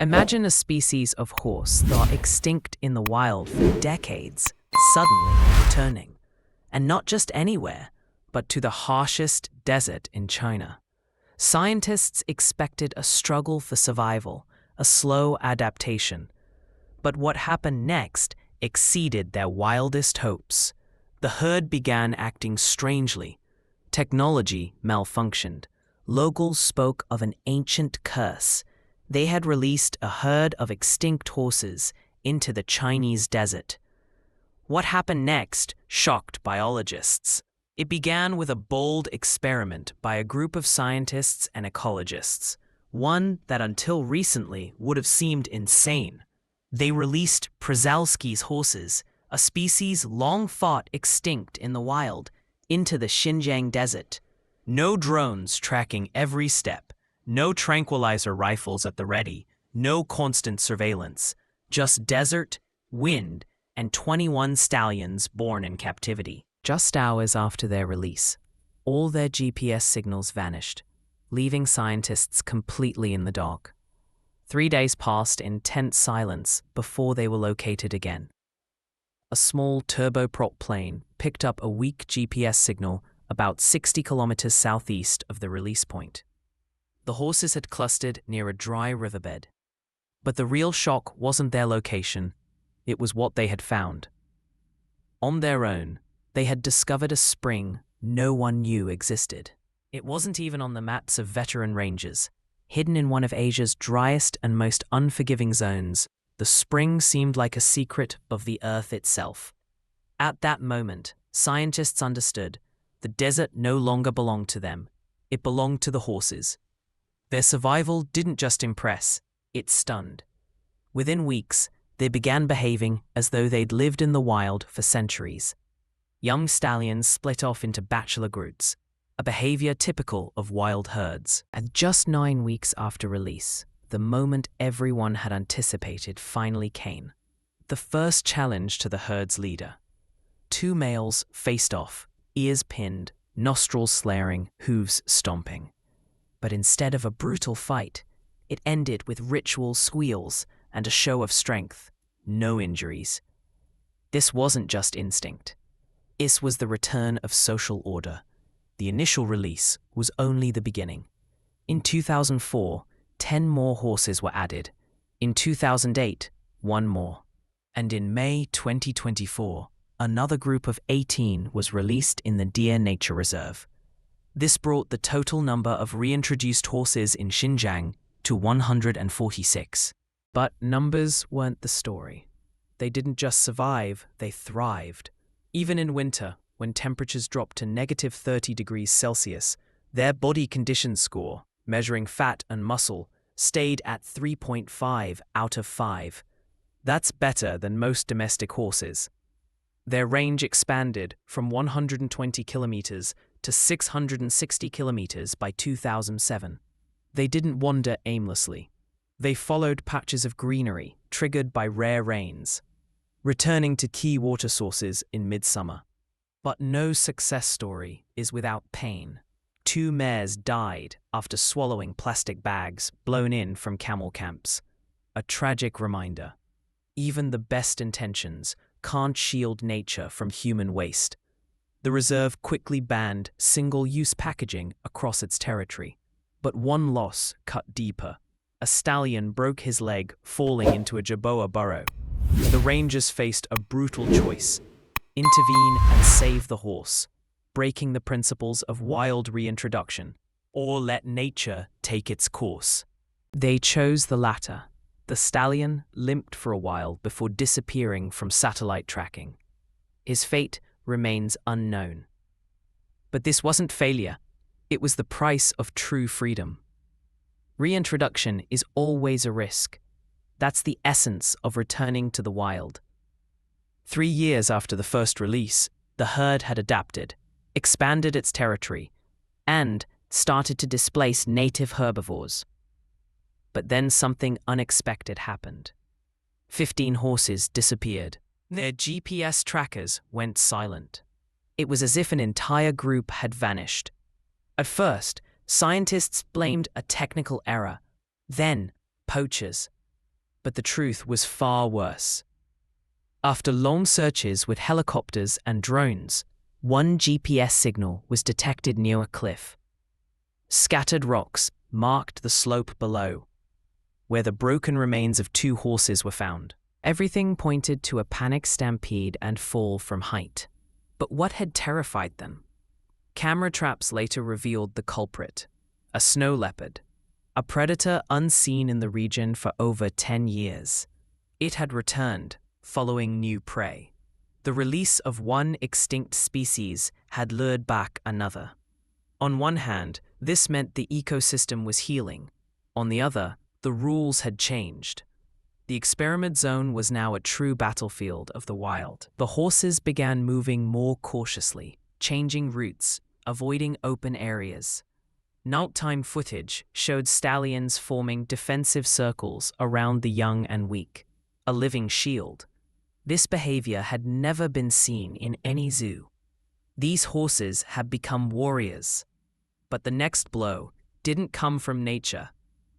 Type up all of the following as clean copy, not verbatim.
Imagine a species of horse thought extinct in the wild for decades, suddenly returning. And not just anywhere, but to the harshest desert in China. Scientists expected a struggle for survival, a slow adaptation. But what happened next exceeded their wildest hopes. The herd began acting strangely. Technology malfunctioned. Locals spoke of an ancient curse. They had released a herd of extinct horses into the Chinese desert. What happened next shocked biologists. It began with a bold experiment by a group of scientists and ecologists, one that until recently would have seemed insane. They released Przewalski's horses, a species long thought extinct in the wild, into the Xinjiang desert. No drones tracking every step, no tranquilizer rifles at the ready, no constant surveillance, just desert, wind, and 21 stallions born in captivity. Just hours after their release, all their GPS signals vanished, leaving scientists completely in the dark. 3 days passed in tense silence before they were located again. A small turboprop plane picked up a weak GPS signal about 60 kilometers southeast of the release point. The horses had clustered near a dry riverbed. But the real shock wasn't their location, it was what they had found. On their own, they had discovered a spring no one knew existed. It wasn't even on the maps of veteran rangers. Hidden in one of Asia's driest and most unforgiving zones, the spring seemed like a secret of the earth itself. At that moment, scientists understood the desert no longer belonged to them. It belonged to the horses. Their survival didn't just impress, it stunned. Within weeks, they began behaving as though they'd lived in the wild for centuries. Young stallions split off into bachelor groups, a behavior typical of wild herds. And just 9 weeks after release, the moment everyone had anticipated finally came. The first challenge to the herd's leader. 2 males faced off, ears pinned, nostrils flaring, hooves stomping. But instead of a brutal fight, it ended with ritual squeals and a show of strength, no injuries. This wasn't just instinct. This was the return of social order. The initial release was only the beginning. In 2004, 10 more horses were added. In 2008, 1 more. And in May 2024, another group of 18 was released in the Deer Nature Reserve. This brought the total number of reintroduced horses in Xinjiang to 146. But numbers weren't the story. They didn't just survive, they thrived. Even in winter, when temperatures dropped to negative 30 degrees Celsius, their body condition score, measuring fat and muscle, stayed at 3.5 out of 5. That's better than most domestic horses. Their range expanded from 120 kilometers to 660 kilometers by 2007. They didn't wander aimlessly. They followed patches of greenery triggered by rare rains, returning to key water sources in midsummer. But no success story is without pain. 2 mares died after swallowing plastic bags blown in from camel camps. A tragic reminder. Even the best intentions can't shield nature from human waste. The reserve quickly banned single-use packaging across its territory. But one loss cut deeper. A stallion broke his leg falling into a jerboa burrow. The rangers faced a brutal choice: intervene and save the horse, breaking the principles of wild reintroduction, or let nature take its course. They chose the latter. The stallion limped for a while before disappearing from satellite tracking. His fate remains unknown. But this wasn't failure. It was the price of true freedom. Reintroduction is always a risk. That's the essence of returning to the wild. 3 years after the first release, the herd had adapted, expanded its territory, and started to displace native herbivores. But then something unexpected happened. 15 horses disappeared. Their GPS trackers went silent. It was as if an entire group had vanished. At first, scientists blamed a technical error. Then, poachers. But the truth was far worse. After long searches with helicopters and drones, one GPS signal was detected near a cliff. Scattered rocks marked the slope below, where the broken remains of 2 horses were found. Everything pointed to a panic stampede and fall from height. But what had terrified them? Camera traps later revealed the culprit, a snow leopard, a predator unseen in the region for over 10 years. It had returned, following new prey. The release of one extinct species had lured back another. On one hand, this meant the ecosystem was healing. On the other, the rules had changed. The experiment zone was now a true battlefield of the wild. The horses began moving more cautiously, changing routes, avoiding open areas. Nighttime footage showed stallions forming defensive circles around the young and weak, a living shield. This behavior had never been seen in any zoo. These horses had become warriors. But the next blow didn't come from nature.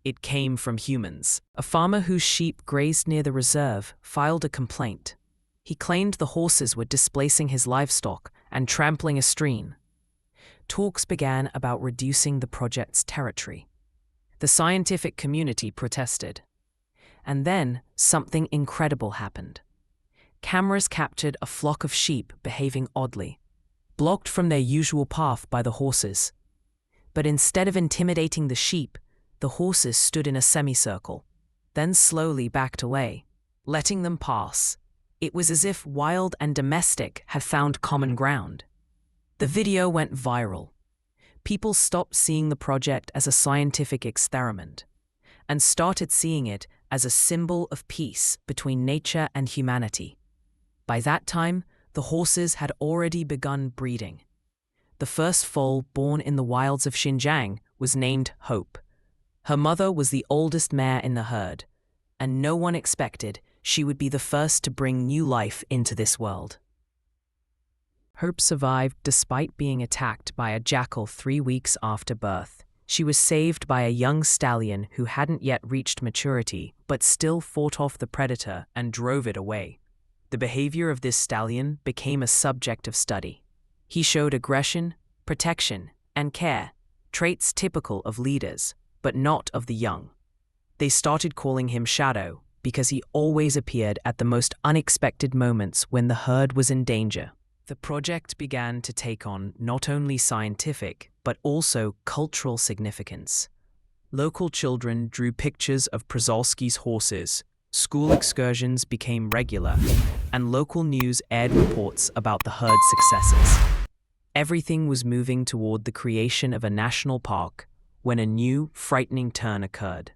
It came from humans. A farmer whose sheep grazed near the reserve filed a complaint. He claimed the horses were displacing his livestock and trampling a stream. Talks began about reducing the project's territory. The scientific community protested. And then something incredible happened. Cameras captured a flock of sheep behaving oddly, blocked from their usual path by the horses. But instead of intimidating the sheep, the horses stood in a semicircle, then slowly backed away, letting them pass. It was as if wild and domestic had found common ground. The video went viral. People stopped seeing the project as a scientific experiment and started seeing it as a symbol of peace between nature and humanity. By that time, the horses had already begun breeding. The first foal born in the wilds of Xinjiang was named Hope. Her mother was the oldest mare in the herd, and no one expected she would be the first to bring new life into this world. Hope survived despite being attacked by a jackal 3 weeks after birth. She was saved by a young stallion who hadn't yet reached maturity but still fought off the predator and drove it away. The behavior of this stallion became a subject of study. He showed aggression, protection, and care, traits typical of leaders, but not of the young. They started calling him Shadow because he always appeared at the most unexpected moments when the herd was in danger. The project began to take on not only scientific, but also cultural significance. Local children drew pictures of Przewalski's horses, school excursions became regular, and local news aired reports about the herd's successes. Everything was moving toward the creation of a national park when a new, frightening turn occurred.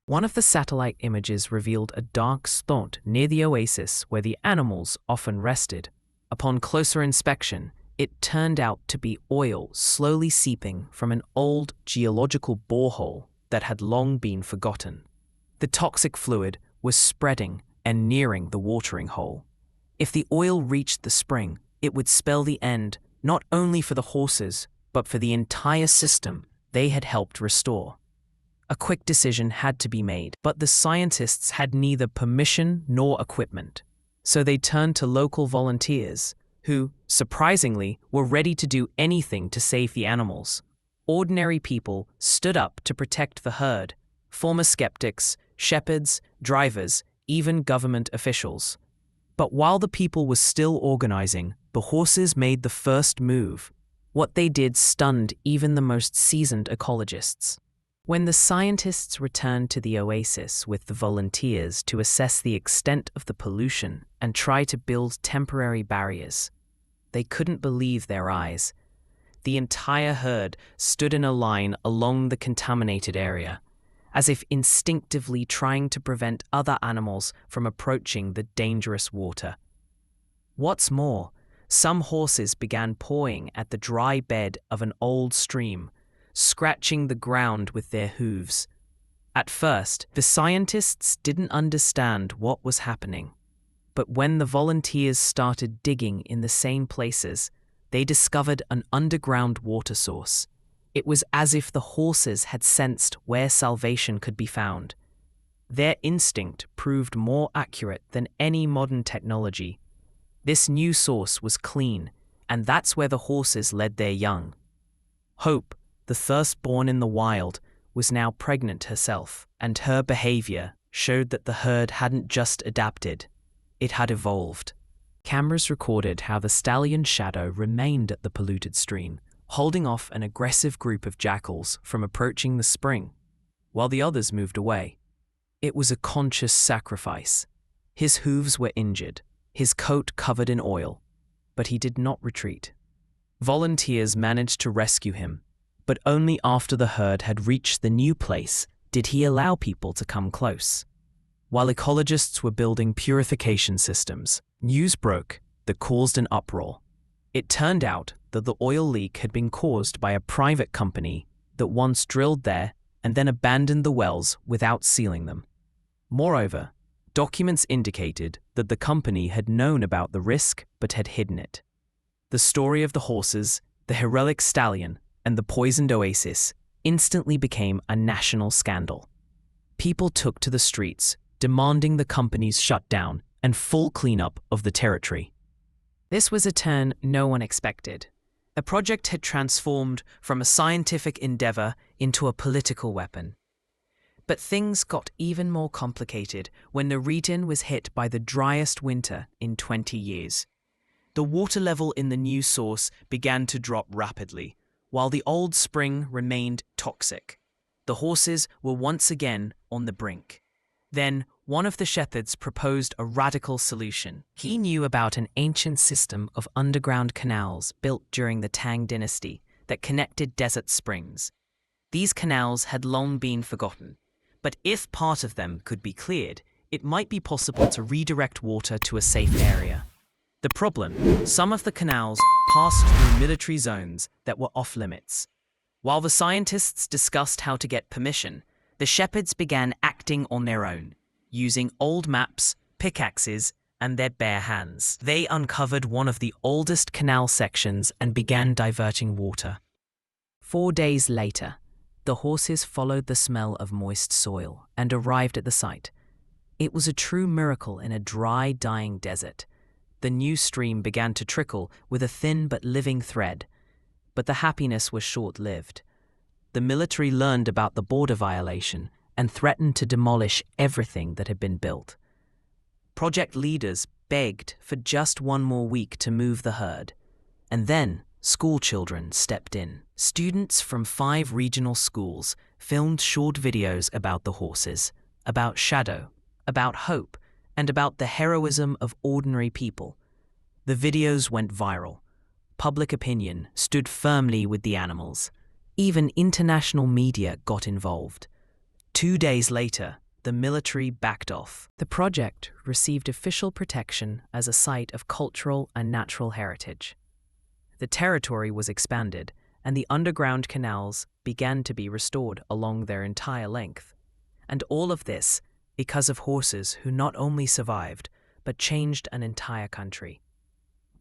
One of the satellite images revealed a dark spot near the oasis where the animals often rested. Upon closer inspection, it turned out to be oil slowly seeping from an old geological borehole that had long been forgotten. The toxic fluid was spreading and nearing the watering hole. If the oil reached the spring, it would spell the end not only for the horses, but for the entire system they had helped restore. A quick decision had to be made, but the scientists had neither permission nor equipment. So they turned to local volunteers, who, surprisingly, were ready to do anything to save the animals. Ordinary people stood up to protect the herd, former skeptics, shepherds, drivers, even government officials. But while the people were still organizing, the horses made the first move. What they did stunned even the most seasoned ecologists. When the scientists returned to the oasis with the volunteers to assess the extent of the pollution and try to build temporary barriers, they couldn't believe their eyes. The entire herd stood in a line along the contaminated area, as if instinctively trying to prevent other animals from approaching the dangerous water. What's more, some horses began pawing at the dry bed of an old stream, scratching the ground with their hooves. At first, the scientists didn't understand what was happening. But when the volunteers started digging in the same places, they discovered an underground water source. It was as if the horses had sensed where salvation could be found. Their instinct proved more accurate than any modern technology. This new source was clean, and that's where the horses led their young. Hope, the firstborn in the wild, was now pregnant herself, and her behavior showed that the herd hadn't just adapted, it had evolved. Cameras recorded how the stallion's shadow remained at the polluted stream, holding off an aggressive group of jackals from approaching the spring, while the others moved away. It was a conscious sacrifice. His hooves were injured, his coat covered in oil, but he did not retreat. Volunteers managed to rescue him, but only after the herd had reached the new place did he allow people to come close. While ecologists were building purification systems, news broke that caused an uproar. It turned out that the oil leak had been caused by a private company that once drilled there and then abandoned the wells without sealing them. Moreover, documents indicated that the company had known about the risk but had hidden it. The story of the horses, the heroic stallion, and the poisoned oasis instantly became a national scandal. People took to the streets, demanding the company's shutdown and full cleanup of the territory. This was a turn no one expected. The project had transformed from a scientific endeavor into a political weapon. But things got even more complicated when the region was hit by the driest winter in 20 years. The water level in the new source began to drop rapidly, while the old spring remained toxic. The horses were once again on the brink. Then, one of the shepherds proposed a radical solution. He knew about an ancient system of underground canals built during the Tang dynasty that connected desert springs. These canals had long been forgotten, but if part of them could be cleared, it might be possible to redirect water to a safe area. The problem: some of the canals passed through military zones that were off-limits. While the scientists discussed how to get permission, the shepherds began acting on their own, using old maps, pickaxes, and their bare hands. They uncovered one of the oldest canal sections and began diverting water. 4 days later, the horses followed the smell of moist soil and arrived at the site. It was a true miracle in a dry, dying desert. The new stream began to trickle with a thin but living thread, but the happiness was short-lived. The military learned about the border violation and threatened to demolish everything that had been built. Project leaders begged for just one more week to move the herd, and then school children stepped in. Students from 5 regional schools filmed short videos about the horses, about shadow, about hope, and about the heroism of ordinary people. The videos went viral. Public opinion stood firmly with the animals. Even international media got involved. 2 days later, the military backed off. The project received official protection as a site of cultural and natural heritage. The territory was expanded, and the underground canals began to be restored along their entire length. And all of this because of horses who not only survived, but changed an entire country.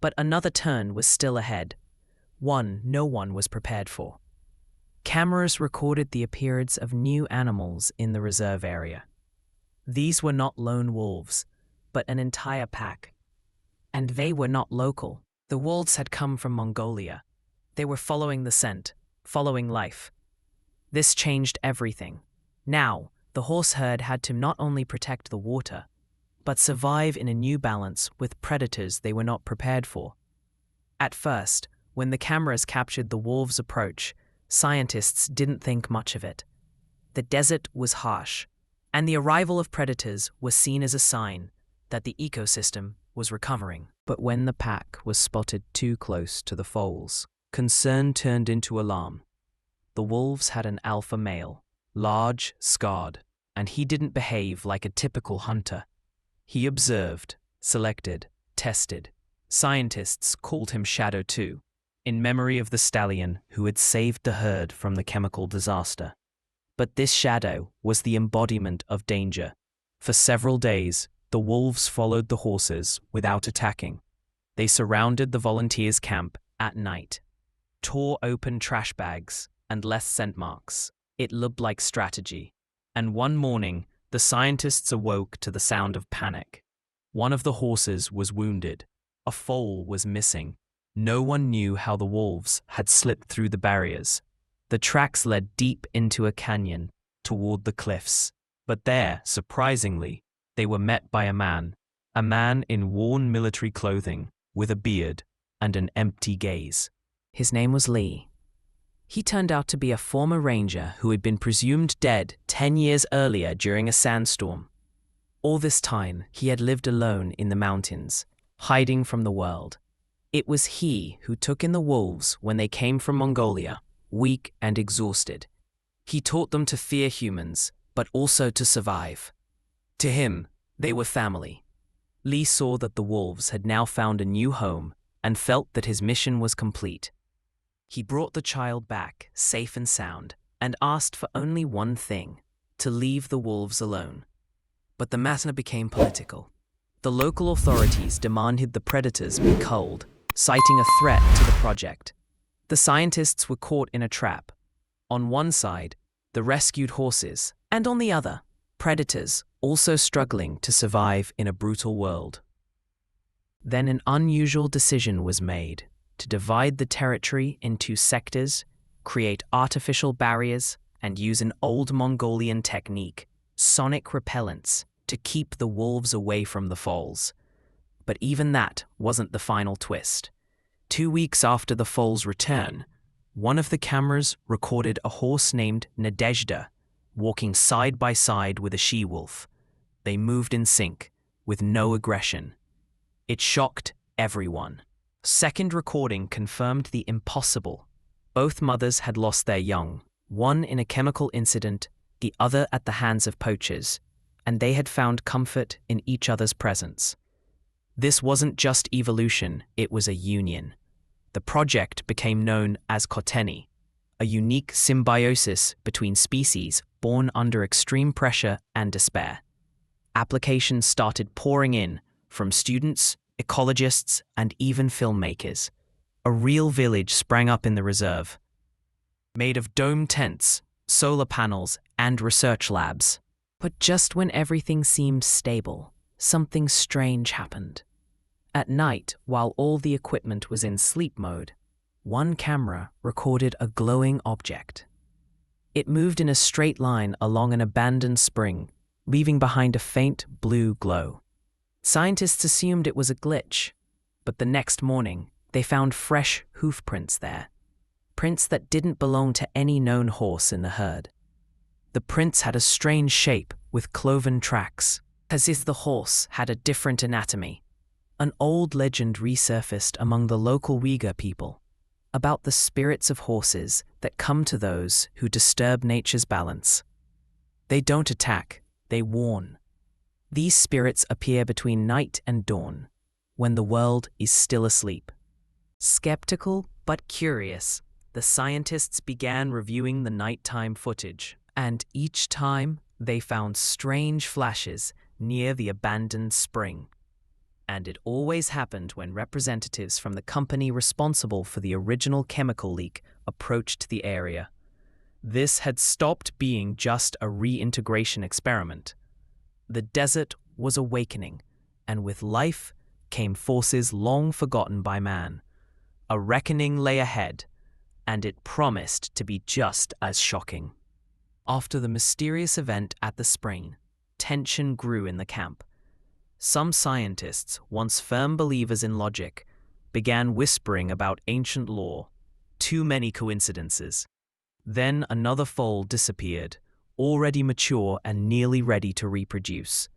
But another turn was still ahead, one no one was prepared for. Cameras recorded the appearance of new animals in the reserve area. These were not lone wolves, but an entire pack. And they were not local. The wolves had come from Mongolia. They were following the scent, following life. This changed everything. Now, the horse herd had to not only protect the water, but survive in a new balance with predators they were not prepared for. At first, when the cameras captured the wolves' approach, scientists didn't think much of it. The desert was harsh, and the arrival of predators was seen as a sign that the ecosystem was recovering. But when the pack was spotted too close to the foals, concern turned into alarm. The wolves had an alpha male, large, scarred, and he didn't behave like a typical hunter. He observed, selected, tested. Scientists called him Shadow 2, in memory of the stallion who had saved the herd from the chemical disaster. But this shadow was the embodiment of danger. For several days, the wolves followed the horses without attacking. They surrounded the volunteers' camp at night, tore open trash bags, and left scent marks. It looked like strategy. And one morning, The scientists awoke to the sound of panic. One of the horses was wounded. A foal was missing. No one knew how the wolves had slipped through the barriers. The tracks led deep into a canyon toward the cliffs. But there, surprisingly, they were met by a man in worn military clothing, with a beard and an empty gaze. His name was Lee. He turned out to be a former ranger who had been presumed dead 10 years earlier during a sandstorm. All this time, he had lived alone in the mountains, hiding from the world. It was he who took in the wolves when they came from Mongolia, weak and exhausted. He taught them to fear humans, but also to survive. To him, they were family. Lee saw that the wolves had now found a new home and felt that his mission was complete. He brought the child back, safe and sound, and asked for only one thing: to leave the wolves alone. But the matter became political. The local authorities demanded the predators be culled, citing a threat to the project. The scientists were caught in a trap. On one side, the rescued horses, and on the other, predators also struggling to survive in a brutal world. Then an unusual decision was made to divide the territory into sectors, create artificial barriers, and use an old Mongolian technique, sonic repellents, to keep the wolves away from the foals. But even that wasn't the final twist. 2 weeks after the foal's return, one of the cameras recorded a horse named Nadezhda walking side by side with a she-wolf. They moved in sync, with no aggression. It shocked everyone. Second recording confirmed the impossible. Both mothers had lost their young, one in a chemical incident, the other at the hands of poachers, and they had found comfort in each other's presence. This wasn't just evolution, it was a union. The project became known as Koteni, a unique symbiosis between species born under extreme pressure and despair. Applications started pouring in from students, ecologists, and even filmmakers. A real village sprang up in the reserve, made of dome tents, solar panels, and research labs. But just when everything seemed stable, something strange happened. At night, while all the equipment was in sleep mode, one camera recorded a glowing object. It moved in a straight line along an abandoned spring, leaving behind a faint blue glow. Scientists assumed it was a glitch, but the next morning, they found fresh hoof prints there. Prints that didn't belong to any known horse in the herd. The prints had a strange shape with cloven tracks, as if the horse had a different anatomy. An old legend resurfaced among the local Uyghur people about the spirits of horses that come to those who disturb nature's balance. They don't attack, they warn. These spirits appear between night and dawn, when the world is still asleep. Skeptical but curious, the scientists began reviewing the nighttime footage, and each time they found strange flashes near the abandoned spring. And it always happened when representatives from the company responsible for the original chemical leak approached the area. This had stopped being just a reintegration experiment. The desert was awakening, and with life came forces long forgotten by man. A reckoning lay ahead, and it promised to be just as shocking. After the mysterious event at the spring, tension grew in the camp. Some scientists, once firm believers in logic, began whispering about ancient lore. Too many coincidences. Then another foal disappeared, already mature and nearly ready to reproduce.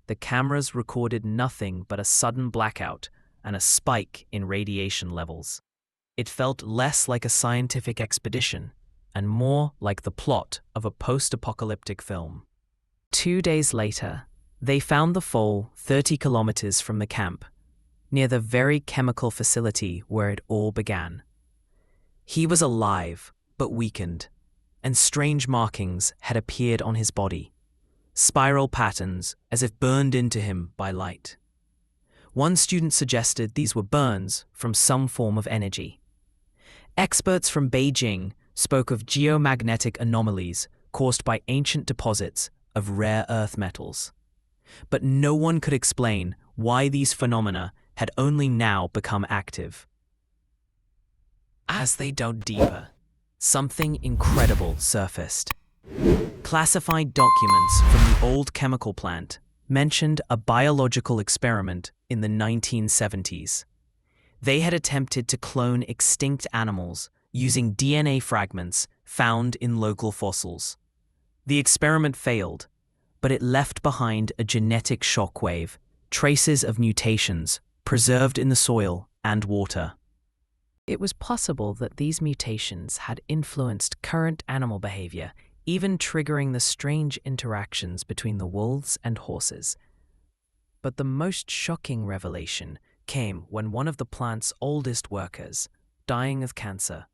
The cameras recorded nothing but a sudden blackout and a spike in radiation levels. It felt less like a scientific expedition and more like the plot of a post-apocalyptic film. 2 days later, they found the foal 30 kilometers from the camp, near the very chemical facility where it all began. He was alive, but weakened, and strange markings had appeared on his body, spiral patterns as if burned into him by light. One student suggested these were burns from some form of energy. Experts from Beijing spoke of geomagnetic anomalies caused by ancient deposits of rare earth metals. But no one could explain why these phenomena had only now become active. As they dug deeper, something incredible surfaced. Classified documents from the old chemical plant mentioned a biological experiment in the 1970s. They had attempted to clone extinct animals using DNA fragments found in local fossils. The experiment failed, but it left behind a genetic shockwave, traces of mutations preserved in the soil and water. It was possible that these mutations had influenced current animal behavior, even triggering the strange interactions between the wolves and horses. But the most shocking revelation came when one of the plant's oldest workers, dying of cancer,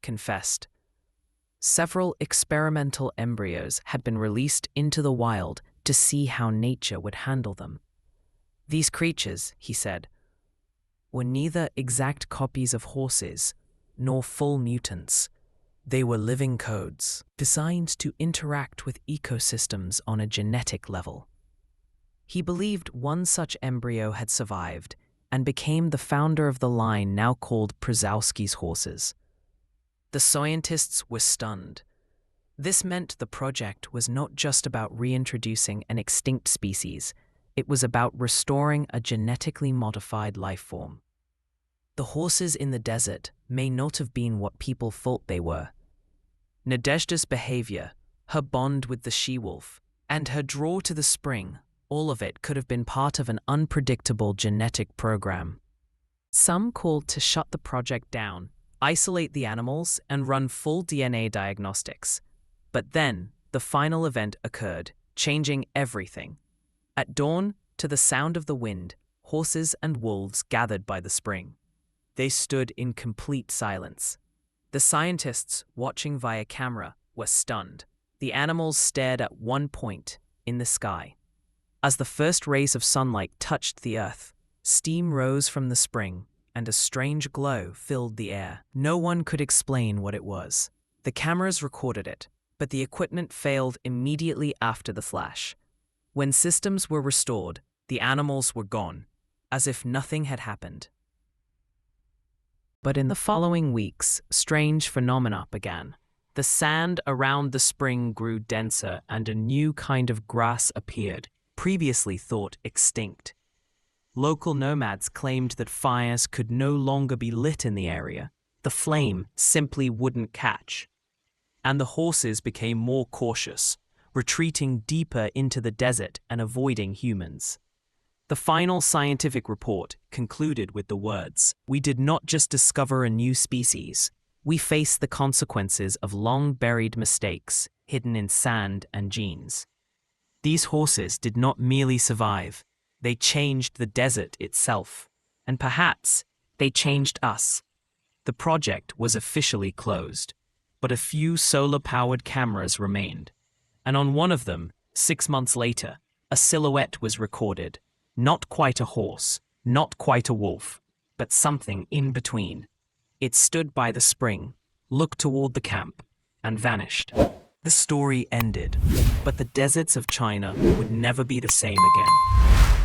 confessed. Several experimental embryos had been released into the wild to see how nature would handle them. These creatures, he said, were neither exact copies of horses nor full mutants. They were living codes, designed to interact with ecosystems on a genetic level. He believed one such embryo had survived and became the founder of the line now called Przewalski's horses. The scientists were stunned. This meant the project was not just about reintroducing an extinct species, it was about restoring a genetically modified life form. The horses in the desert may not have been what people thought they were. Nadezhda's behavior, her bond with the she-wolf, and her draw to the spring, all of it could have been part of an unpredictable genetic program. Some called to shut the project down, isolate the animals, and run full DNA diagnostics. But then, the final event occurred, changing everything. At dawn, to the sound of the wind, horses and wolves gathered by the spring. They stood in complete silence. The scientists, watching via camera, were stunned. The animals stared at one point, in the sky. As the first rays of sunlight touched the earth, steam rose from the spring, and a strange glow filled the air. No one could explain what it was. The cameras recorded it, but the equipment failed immediately after the flash. When systems were restored, the animals were gone, as if nothing had happened. But in the following weeks, strange phenomena began. The sand around the spring grew denser and a new kind of grass appeared, previously thought extinct. Local nomads claimed that fires could no longer be lit in the area. The flame simply wouldn't catch. And the horses became more cautious, retreating deeper into the desert and avoiding humans. The final scientific report concluded with the words, "We did not just discover a new species, we face the consequences of long-buried mistakes hidden in sand and genes." These horses did not merely survive, they changed the desert itself, and perhaps they changed us. The project was officially closed, but a few solar-powered cameras remained, and on one of them, 6 months later, a silhouette was recorded. Not quite a horse, not quite a wolf, but something in between. It stood by the spring, looked toward the camp, and vanished. The story ended, but the deserts of China would never be the same again.